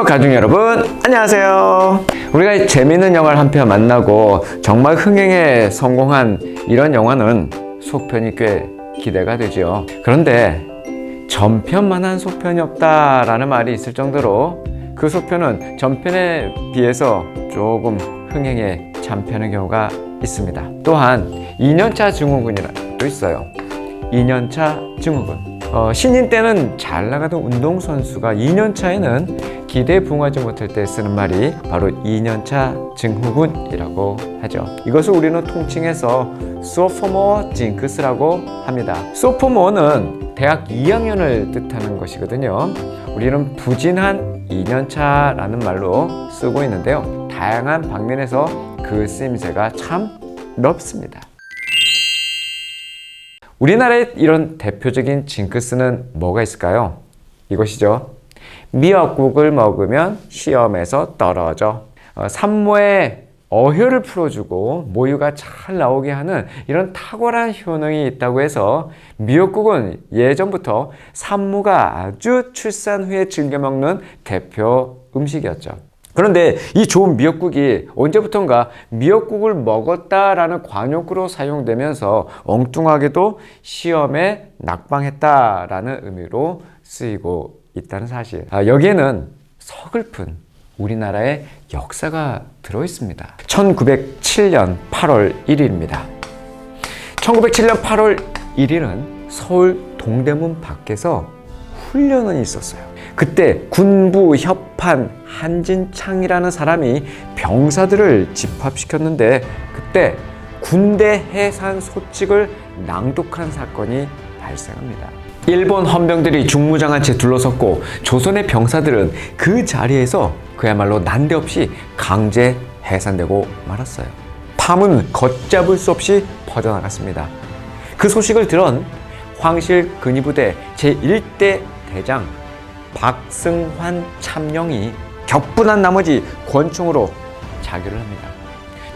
가족 여러분, 안녕하세요. 우리가 재미있는 영화를 한 편 만나고 정말 흥행에 성공한 이런 영화는 속편이 꽤 기대가 되죠. 그런데 전편만한 속편이 없다라는 말이 있을 정도로 그 속편은 전편에 비해서 조금 흥행에 잠편의 경우가 있습니다. 또한 2년차 증후군이라도 있어요. 2년차 증후군. 신인 때는 잘 나가던 운동선수가 2년차에는 기대에 부응하지 못할 때 쓰는 말이 바로 2년차 증후군이라고 하죠. 이것을 우리는 통칭해서 소포모 징크스라고 합니다. 소포모는 대학 2학년을 뜻하는 것이거든요. 우리는 부진한 2년차라는 말로 쓰고 있는데요. 다양한 방면에서 그 쓰임새가 참 넓습니다. 우리나라의 이런 대표적인 징크스는 뭐가 있을까요? 이것이죠. 미역국을 먹으면 시험에서 떨어져. 산모의 어혈을 풀어주고 모유가 잘 나오게 하는 이런 탁월한 효능이 있다고 해서 미역국은 예전부터 산모가 아주 출산 후에 즐겨 먹는 대표 음식이었죠. 그런데 이 좋은 미역국이 언제부턴가 미역국을 먹었다라는 관용구로 사용되면서 엉뚱하게도 시험에 낙방했다라는 의미로 쓰이고 있다는 사실. 여기에는 서글픈 우리나라의 역사가 들어있습니다. 1907년 8월 1일입니다. 1907년 8월 1일은 서울 동대문 밖에서 훈련이 있었어요. 그때 군부 협판 한진창이라는 사람이 병사들을 집합시켰는데 그때 군대 해산 소칙을 낭독한 사건이 발생합니다. 일본 헌병들이 중무장한 채 둘러섰고 조선의 병사들은 그 자리에서 그야말로 난데없이 강제 해산되고 말았어요. 탐은 걷잡을 수 없이 퍼져나갔습니다. 그 소식을 들은 황실 근위부대 제1대 대장 박승환 참령이 격분한 나머지 권총으로 자결을 합니다.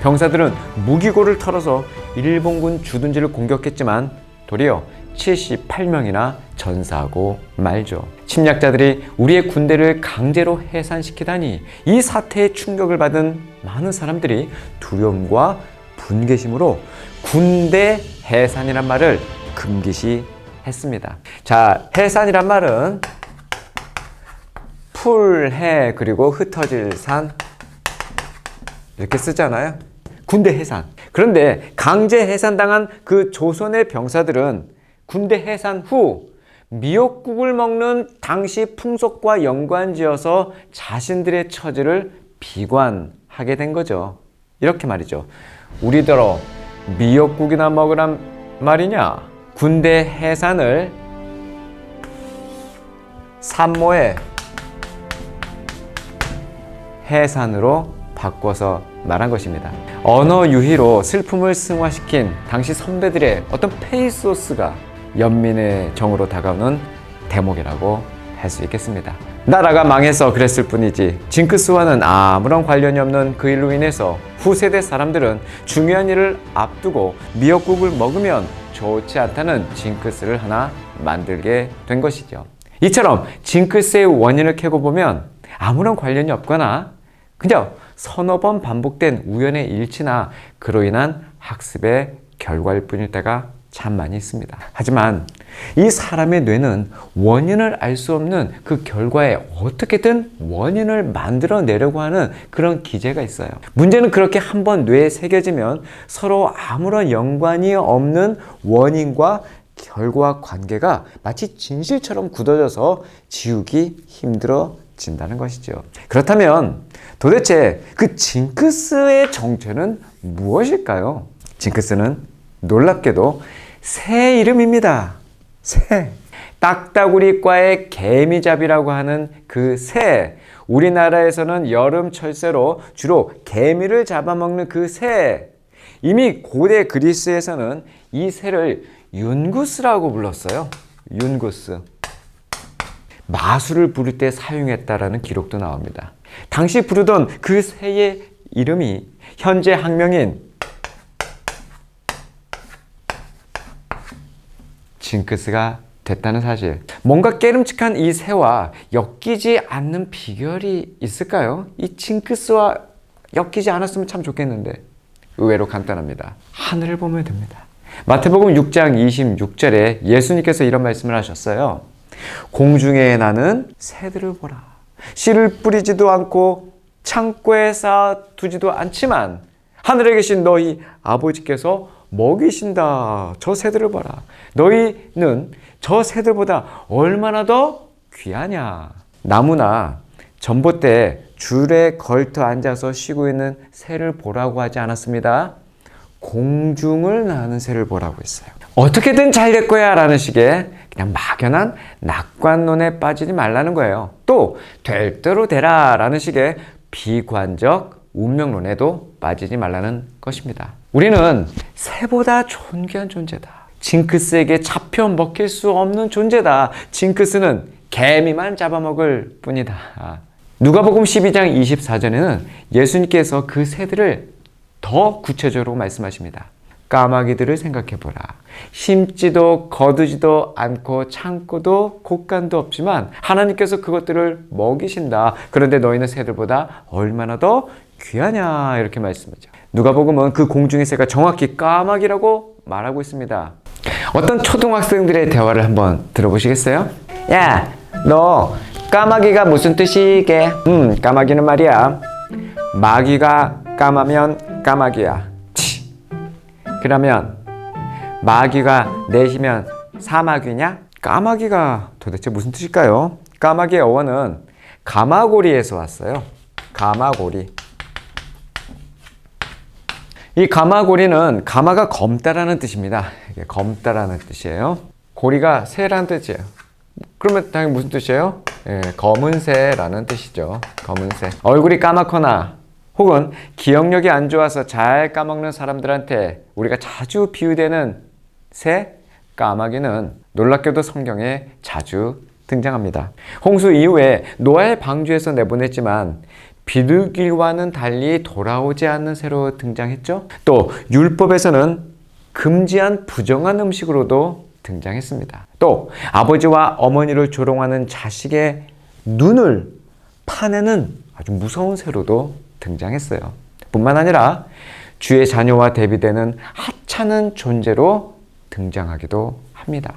병사들은 무기고를 털어서 일본군 주둔지를 공격했지만 도리어 78명이나 전사하고 말죠. 침략자들이 우리의 군대를 강제로 해산시키다니 이 사태에 충격을 받은 많은 사람들이 두려움과 분개심으로 군대 해산이란 말을 금기시했습니다. 자, 해산이란 말은 풀, 해, 그리고 흩어질 산 이렇게 쓰잖아요. 군대 해산. 그런데 강제 해산당한 그 조선의 병사들은 군대 해산 후 미역국을 먹는 당시 풍속과 연관지어서 자신들의 처지를 비관하게 된 거죠. 이렇게 말이죠. 우리더러 미역국이나 먹으란 말이냐? 군대 해산을 산모의 해산으로 바꿔서 말한 것입니다. 언어 유희로 슬픔을 승화시킨 당시 선배들의 어떤 페이소스가 연민의 정으로 다가오는 대목이라고 할 수 있겠습니다. 나라가 망해서 그랬을 뿐이지 징크스와는 아무런 관련이 없는 그 일로 인해서 후세대 사람들은 중요한 일을 앞두고 미역국을 먹으면 좋지 않다는 징크스를 하나 만들게 된 것이죠. 이처럼 징크스의 원인을 캐고 보면 아무런 관련이 없거나 그냥 서너 번 반복된 우연의 일치나 그로 인한 학습의 결과일 뿐일 때가 참 많이 있습니다. 하지만 이 사람의 뇌는 원인을 알 수 없는 그 결과에 어떻게든 원인을 만들어내려고 하는 그런 기제가 있어요. 문제는 그렇게 한번 뇌에 새겨지면 서로 아무런 연관이 없는 원인과 결과 관계가 마치 진실처럼 굳어져서 지우기 힘들어진다는 것이죠. 그렇다면 도대체 그 징크스의 정체는 무엇일까요? 징크스는 놀랍게도 새 이름입니다. 새. 딱따구리과의 개미잡이라고 하는 그 새. 우리나라에서는 여름 철새로 주로 개미를 잡아먹는 그 새. 이미 고대 그리스에서는 이 새를 윤구스라고 불렀어요. 윤구스. 마술을 부를 때 사용했다라는 기록도 나옵니다. 당시 부르던 그 새의 이름이 현재 학명인 징크스가 됐다는 사실. 뭔가 깨름칙한 이 새와 엮이지 않는 비결이 있을까요? 이 징크스와 엮이지 않았으면 참 좋겠는데 의외로 간단합니다. 하늘을 보면 됩니다. 마태복음 6장 26절에 예수님께서 이런 말씀을 하셨어요. 공중에 나는 새들을 보라. 씨를 뿌리지도 않고 창고에 쌓아두지도 않지만 하늘에 계신 너희 아버지께서 먹이신다. 저 새들을 봐라. 너희는 저 새들보다 얼마나 더 귀하냐. 나무나 전봇대에 줄에 걸터 앉아서 쉬고 있는 새를 보라고 하지 않았습니다. 공중을 나는 새를 보라고 했어요. 어떻게든 잘 될 거야 라는 식의 그냥 막연한 낙관론에 빠지지 말라는 거예요. 또 될 대로 되라 라는 식의 비관적 운명론에도 빠지지 말라는 것입니다. 우리는 새보다 존귀한 존재다. 징크스에게 잡혀 먹힐 수 없는 존재다. 징크스는 개미만 잡아먹을 뿐이다. 누가복음 12장 24절에는 예수님께서 그 새들을 더 구체적으로 말씀하십니다. 까마귀들을 생각해보라. 심지도 거두지도 않고 창고도 곳간도 없지만 하나님께서 그것들을 먹이신다. 그런데 너희는 새들보다 얼마나 더 귀하냐 이렇게 말씀하죠. 누가복음은 그 공중의 새가 정확히 까마귀라고 말하고 있습니다. 어떤 초등학생들의 대화를 한번 들어보시겠어요? 야, 너 까마귀가 무슨 뜻이게? 까마귀는 말이야, 마귀가 까마면 까마귀야. 그러면 마귀가 넷이면 사마귀냐? 까마귀가 도대체 무슨 뜻일까요? 까마귀의 어원은 가마고리에서 왔어요. 가마고리. 이 가마고리는 가마가 검다라는 뜻입니다. 이게 검다라는 뜻이에요. 고리가 새라는 뜻이에요. 그러면 당연히 무슨 뜻이에요? 예, 검은 새라는 뜻이죠. 검은 새. 얼굴이 까맣거나 혹은 기억력이 안 좋아서 잘 까먹는 사람들한테 우리가 자주 비유되는 새, 까마귀는 놀랍게도 성경에 자주 등장합니다. 홍수 이후에 노아의 방주에서 내보냈지만 비둘기와는 달리 돌아오지 않는 새로 등장했죠. 또 율법에서는 금지한 부정한 음식으로도 등장했습니다. 또 아버지와 어머니를 조롱하는 자식의 눈을 파내는 아주 무서운 새로도 등장했어요. 뿐만 아니라 주의 자녀와 대비되는 하찮은 존재로 등장하기도 합니다.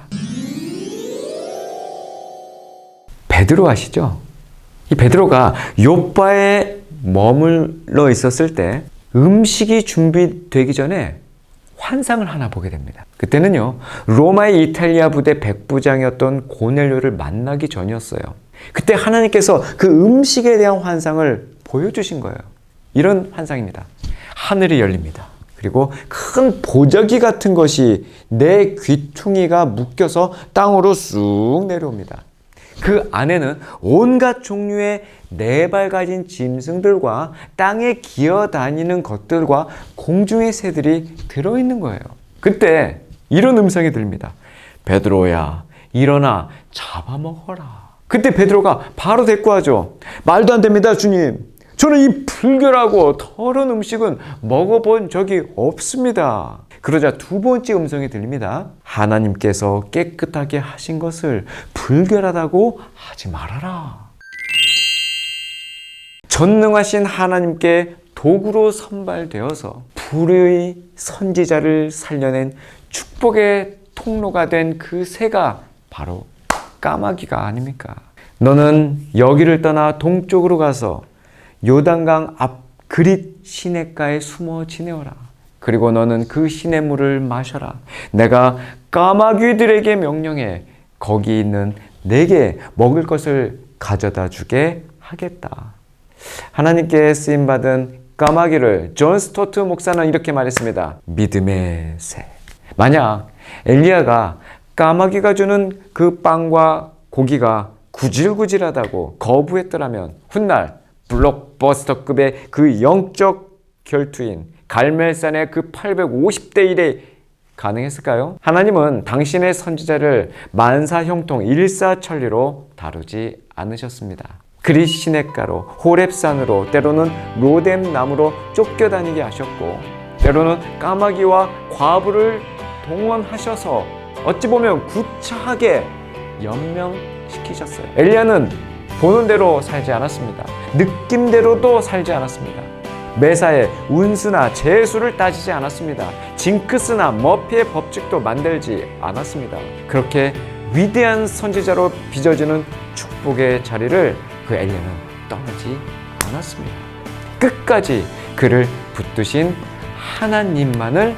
베드로 아시죠? 이 베드로가 욥바에 머물러 있었을 때 음식이 준비되기 전에 환상을 하나 보게 됩니다. 그때는요, 로마의 이탈리아 부대 백부장이었던 고넬료를 만나기 전이었어요. 그때 하나님께서 그 음식에 대한 환상을 보여주신 거예요. 이런 환상입니다. 하늘이 열립니다. 그리고 큰 보자기 같은 것이 내 귀퉁이가 묶여서 땅으로 쑥 내려옵니다. 그 안에는 온갖 종류의 네 발 가진 짐승들과 땅에 기어다니는 것들과 공중의 새들이 들어있는 거예요. 그때 이런 음성이 들립니다. 베드로야, 일어나 잡아먹어라. 그때 베드로가 바로 대꾸하죠. 말도 안 됩니다, 주님. 저는 이 불결하고 더러운 음식은 먹어본 적이 없습니다. 그러자 두 번째 음성이 들립니다. 하나님께서 깨끗하게 하신 것을 불결하다고 하지 말아라. 전능하신 하나님께 도구로 선발되어서 불의 선지자를 살려낸 축복의 통로가 된 그 새가 바로 까마귀가 아닙니까? 너는 여기를 떠나 동쪽으로 가서 요단강 앞 그릿 시냇가에 숨어 지내어라. 그리고 너는 그 시냇물을 마셔라. 내가 까마귀들에게 명령해 거기 있는 내게 먹을 것을 가져다 주게 하겠다. 하나님께 쓰임받은 까마귀를 존 스토트 목사는 이렇게 말했습니다. 믿음의 새. 만약 엘리야가 까마귀가 주는 그 빵과 고기가 구질구질하다고 거부했더라면 훗날 블록버스터급의 그 영적 결투인 갈멜산의 그 850대 1이 가능했을까요? 하나님은 당신의 선지자를 만사형통 일사천리로 다루지 않으셨습니다. 그릿 시냇가로, 호렙산으로, 때로는 로뎀 나무로 쫓겨다니게 하셨고, 때로는 까마귀와 과부를 동원하셔서 어찌 보면 구차하게 연명시키셨어요. 엘리야는 보는 대로 살지 않았습니다. 느낌대로도 살지 않았습니다. 매사에 운수나 재수를 따지지 않았습니다. 징크스나 머피의 법칙도 만들지 않았습니다. 그렇게 위대한 선지자로 빚어지는 축복의 자리를 그 엘리야는 떠나지 않았습니다. 끝까지 그를 붙드신 하나님만을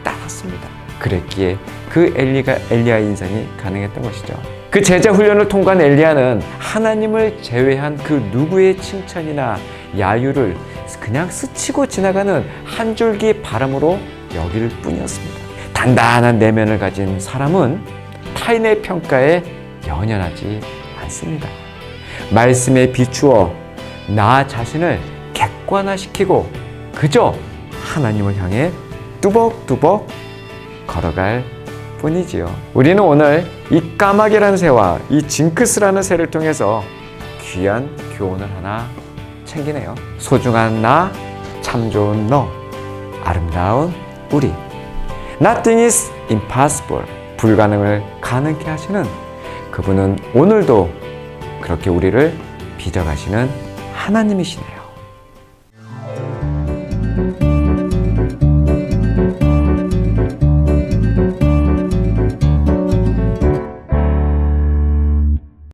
따랐습니다. 그랬기에 그 엘리야의 인생이 가능했던 것이죠. 그 제자 훈련을 통과한 엘리야는 하나님을 제외한 그 누구의 칭찬이나 야유를 그냥 스치고 지나가는 한 줄기 바람으로 여길 뿐이었습니다. 단단한 내면을 가진 사람은 타인의 평가에 연연하지 않습니다. 말씀에 비추어 나 자신을 객관화시키고 그저 하나님을 향해 뚜벅뚜벅 걸어갈 뿐이지요. 우리는 오늘 이 까마귀라는 새와 이 징크스라는 새를 통해서 귀한 교훈을 하나 챙기네요. 소중한 나, 참 좋은 너, 아름다운 우리. Nothing is impossible. 불가능을 가능케 하시는 그분은 오늘도 그렇게 우리를 빚어가시는 하나님이시네요.